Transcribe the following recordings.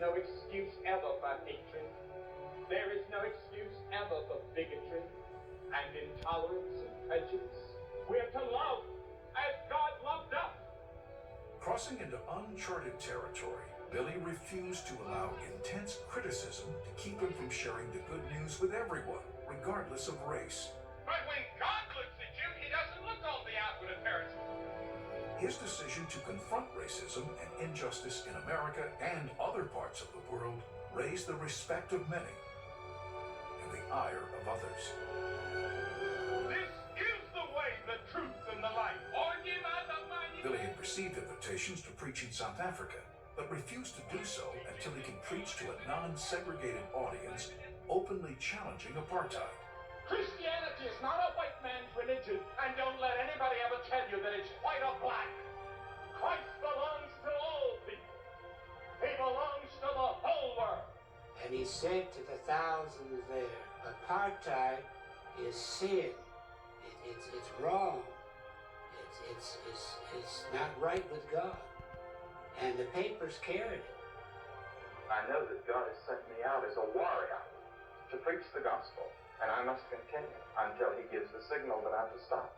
no excuse ever for hatred. There is no excuse ever for bigotry and intolerance and prejudice. We're to love as God loved us. Crossing into uncharted territory, Billy refused to allow intense criticism to keep him from sharing the good news with everyone, regardless of race. But when God looks at you, he doesn't look on the outward appearance. His decision to confront racism and injustice in America and other parts of the world raised the respect of many and the ire of others. This is the way, the truth, and the life. Billy had received invitations to preach in South Africa, but refused to do so until he could preach to a non-segregated audience, openly challenging apartheid. Christianity is not a white man's religion, and don't let anybody ever tell you that it's white or black. Christ belongs to all people. He belongs to the whole world. And he said to the thousands there, apartheid is sin. It's wrong. It's not right with God. And the papers carried it. I know that God has sent me out as a warrior to preach the gospel, and I must continue until he gives the signal that I'm to stop.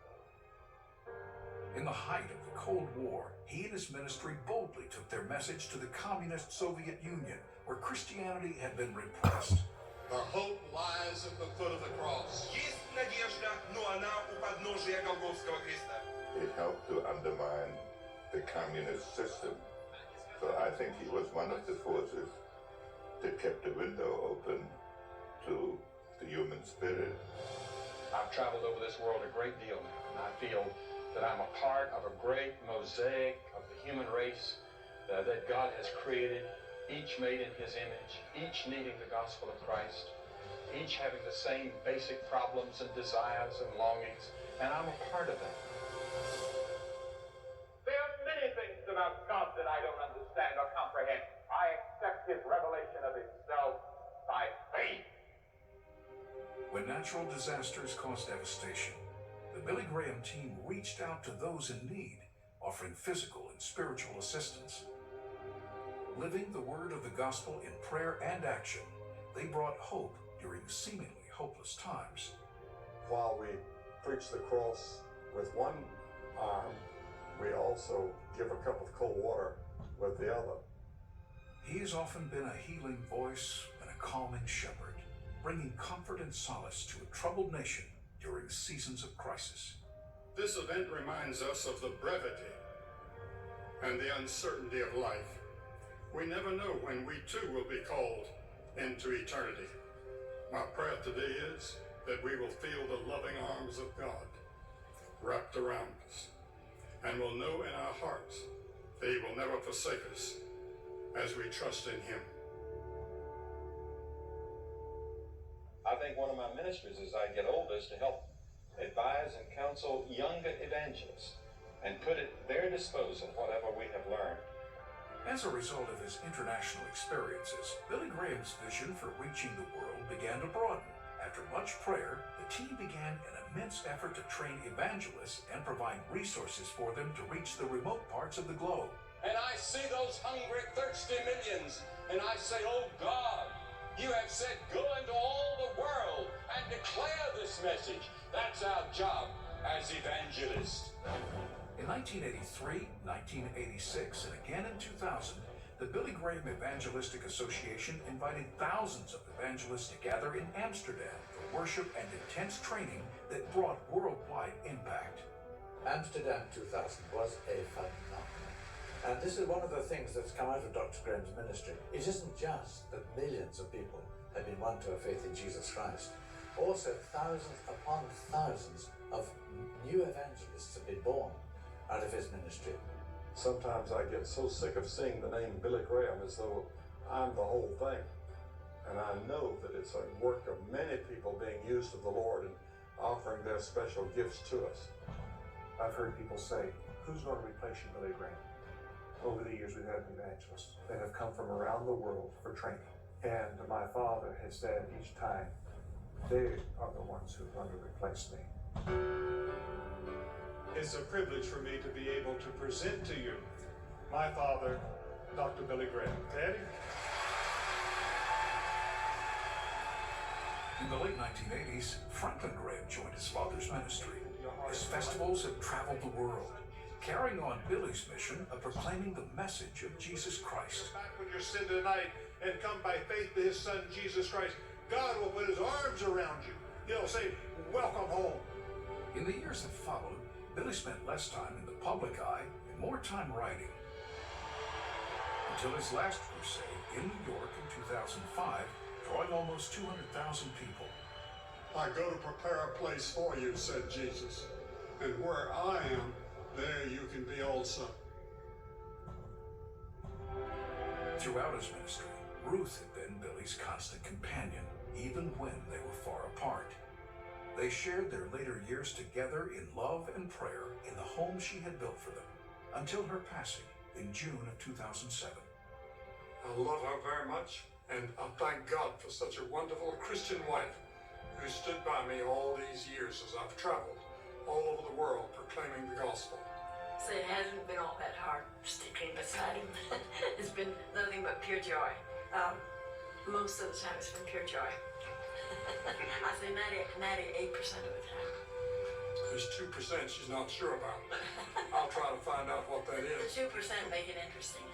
In the height of the Cold War, he and his ministry boldly took their message to the communist Soviet Union, where Christianity had been repressed. The hope lies at the foot of the cross. It helped to undermine the communist system. So I think he was one of the forces that kept the window open to the human spirit. I've traveled over this world a great deal now, and I feel that I'm a part of a great mosaic of the human race that God has created, each made in his image, each needing the gospel of Christ, each having the same basic problems and desires and longings, and I'm a part of that. There are many things about God that I don't understand or comprehend. I accept his revelation of himself by faith. When natural disasters caused devastation, the Billy Graham team reached out to those in need, offering physical and spiritual assistance. Living the word of the gospel in prayer and action, they brought hope during seemingly hopeless times. While we preach the cross with one arm, we also give a cup of cold water with the other. He has often been a healing voice and a calming shepherd, bringing comfort and solace to a troubled nation during seasons of crisis. This event reminds us of the brevity and the uncertainty of life. We never know when we too will be called into eternity. My prayer today is that we will feel the loving arms of God wrapped around us, and will know in our hearts that he will never forsake us as we trust in him. I think one of my ministries as I get older is to help advise and counsel younger evangelists and put at their disposal whatever we have learned. As a result of his international experiences, Billy Graham's vision for reaching the world began to broaden. After much prayer, the team began an immense effort to train evangelists and provide resources for them to reach the remote parts of the globe. And I see those hungry, thirsty millions, and I say, oh God, you have said, go into all the world and declare this message. That's our job as evangelists. In 1983, 1986, and again in 2000, the Billy Graham Evangelistic Association invited thousands of evangelists to gather in Amsterdam for worship and intense training that brought worldwide impact. Amsterdam 2000 was a phenomenon. And this is one of the things that's come out of Dr. Graham's ministry. It isn't just that millions of people have been won to a faith in Jesus Christ. Also, thousands upon thousands of new evangelists have been born out of his ministry. Sometimes I get so sick of seeing the name Billy Graham as though I'm the whole thing. And I know that it's a work of many people being used of the Lord and offering their special gifts to us. I've heard people say, who's going to replace you, Billy Graham? Over the years, we've had evangelists that have come from around the world for training. And my father has said each time, they are the ones who are going to replace me. It's a privilege for me to be able to present to you my father, Dr. Billy Graham. Daddy? In the late 1980s, Franklin Graham joined his father's ministry. His festivals have traveled the world, carrying on Billy's mission of proclaiming the message of Jesus Christ. Back with your sin tonight and come by faith to his son, Jesus Christ. God will put his arms around you. He'll say, welcome home. In the years that followed, Billy spent less time in the public eye and more time writing. Until his last crusade in New York in 2005, drawing almost 200,000 people. I go to prepare a place for you, said Jesus. And where I am, there you can be also. Throughout his ministry, Ruth had been Billy's constant companion, even when they were far apart. They shared their later years together in love and prayer in the home she had built for them, until her passing in June of 2007. I love her very much, and I thank God for such a wonderful Christian wife who stood by me all these years as I've traveled all over the world proclaiming the gospel. So it hasn't been all that hard sticking beside him. It's been nothing but pure joy. Most of the time it's been pure joy. I say 98% of the time. There's 2% she's not sure about. I'll try to find out what that is. The 2% make it interesting.